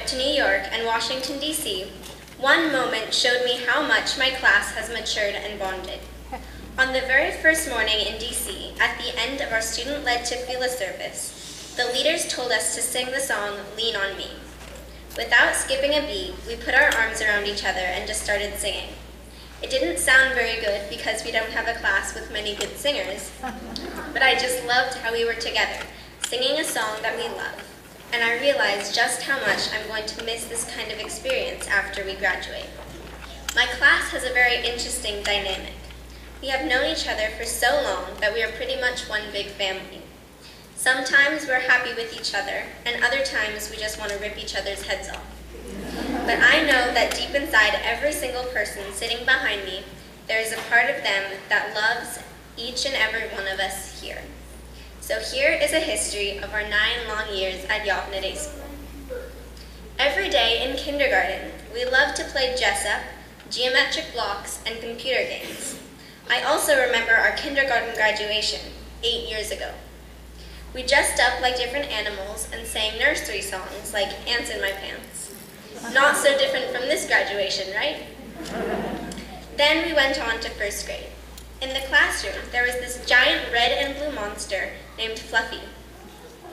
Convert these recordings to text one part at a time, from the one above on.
to New York and Washington, D.C., one moment showed me how much my class has matured and bonded. On the very first morning in D.C., at the end of our student-led Tefillah service, the leaders told us to sing the song, Lean on Me. Without skipping a beat, we put our arms around each other and just started singing. It didn't sound very good because we don't have a class with many good singers, but I just loved how we were together, singing a song that we love. And I realized just how much I'm going to miss this kind of experience after we graduate. My class has a very interesting dynamic. We have known each other for so long that we are pretty much one big family. Sometimes we're happy with each other, and other times we just want to rip each other's heads off. But I know that deep inside every single person sitting behind me, there is a part of them that loves each and every one of us here. So here is a history of our 9 long years at Yavneh Day School. Every day in kindergarten, we loved to play dress-up, geometric blocks, and computer games. I also remember our kindergarten graduation, 8 years ago. We dressed up like different animals and sang nursery songs like Ants in My Pants. Not so different from this graduation, right? Then we went on to first grade. In the classroom, there was this giant red and blue monster named Fluffy.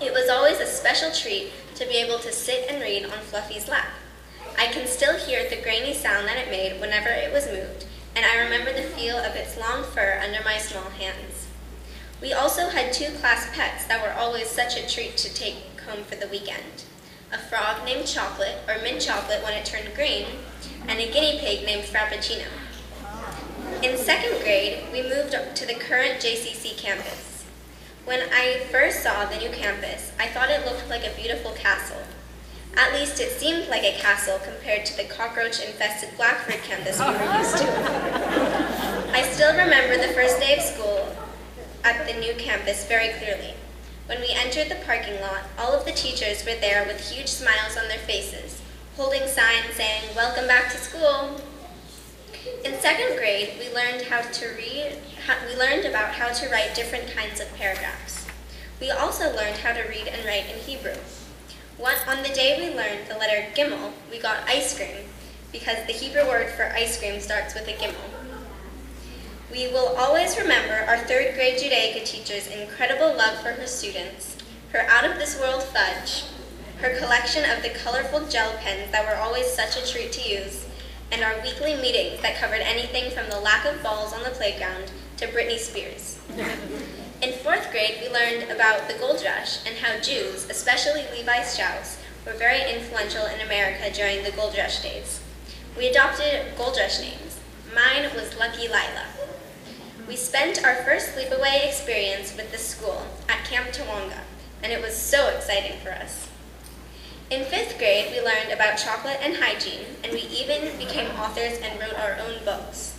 It was always a special treat to be able to sit and read on Fluffy's lap. I can still hear the grainy sound that it made whenever it was moved, and I remember the feel of its long fur under my small hands. We also had 2 class pets that were always such a treat to take home for the weekend. A frog named Chocolate, or Mint Chocolate when it turned green, and a guinea pig named Frappuccino. In 2nd grade, we moved to the current JCC campus. When I first saw the new campus, I thought it looked like a beautiful castle. At least it seemed like a castle compared to the cockroach-infested Blackford campus we were used to. I still remember the first day of school at the new campus very clearly. When we entered the parking lot, all of the teachers were there with huge smiles on their faces, holding signs saying, "Welcome back to school." In 2nd grade, we learned about how to write different kinds of paragraphs. We also learned how to read and write in Hebrew. On the day we learned the letter Gimel, we got ice cream, because the Hebrew word for ice cream starts with a Gimel. We will always remember our 3rd grade Judaica teacher's incredible love for her students, her out-of-this-world fudge, her collection of the colorful gel pens that were always such a treat to use, and our weekly meetings that covered anything from the lack of balls on the playground to Britney Spears. In 4th grade, we learned about the gold rush and how Jews, especially Levi Strauss, were very influential in America during the gold rush days. We adopted gold rush names. Mine was Lucky Leila. We spent our first sleepaway experience with the school at Camp Tawonga, and it was so exciting for us. In 5th grade, we learned about chocolate and hygiene, and we even became authors and wrote our own books.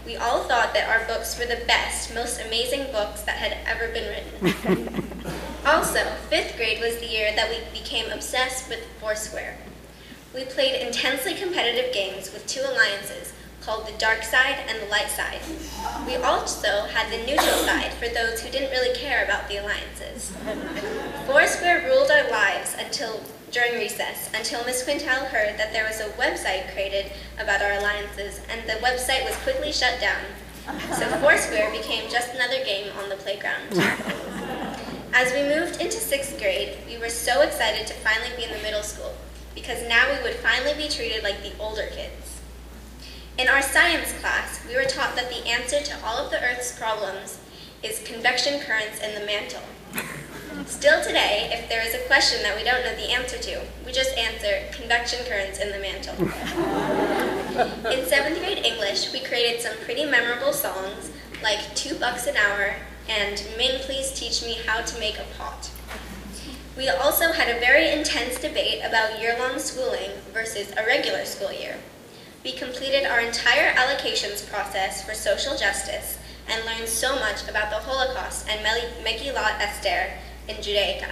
We all thought that our books were the best, most amazing books that had ever been written. Also, 5th grade was the year that we became obsessed with Foursquare. We played intensely competitive games with 2 alliances, called the dark side and the light side. We also had the neutral side for those who didn't really care about the alliances. Foursquare ruled our lives during recess, until Miss Quintal heard that there was a website created about our alliances, and the website was quickly shut down. So Foursquare became just another game on the playground. As we moved into 6th grade, we were so excited to finally be in the middle school, because now we would finally be treated like the older kids. In our science class, we were taught that the answer to all of the Earth's problems is convection currents in the mantle. Still today, if there is a question that we don't know the answer to, we just answer convection currents in the mantle. In 7th grade English, we created some pretty memorable songs like $2 an hour and Ming, please teach me how to make a pot. We also had a very intense debate about year-long schooling versus a regular school year. We completed our entire allocations process for social justice and learned so much about the Holocaust and Megillat Esther in Judaica.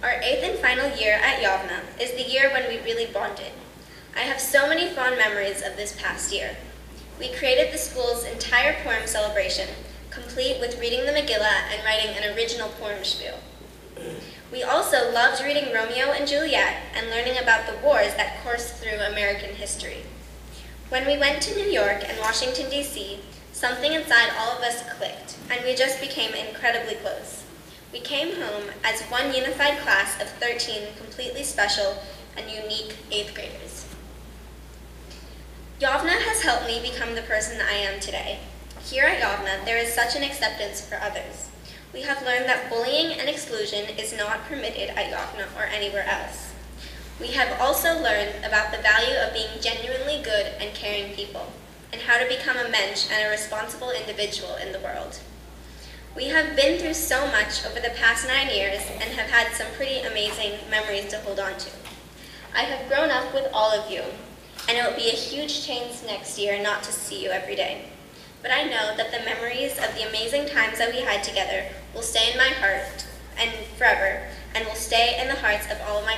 Our 8th and final year at Yavneh is the year when we really bonded. I have so many fond memories of this past year. We created the school's entire Purim celebration, complete with reading the Megillah and writing an original Purim spiel. We also loved reading Romeo and Juliet and learning about the wars that coursed through American history. When we went to New York and Washington, D.C., something inside all of us clicked, and we just became incredibly close. We came home as one unified class of 13 completely special and unique 8th graders. Yavneh has helped me become the person I am today. Here at Yavneh, there is such an acceptance for others. We have learned that bullying and exclusion is not permitted at Yavneh or anywhere else. We have also learned about the value of being genuinely good and caring people, and how to become a mensch and a responsible individual in the world. We have been through so much over the past 9 years and have had some pretty amazing memories to hold on to. I have grown up with all of you, and it will be a huge change next year not to see you every day. But I know that the memories of the amazing times that we had together will stay in my heart and forever, and will stay in the hearts of all of my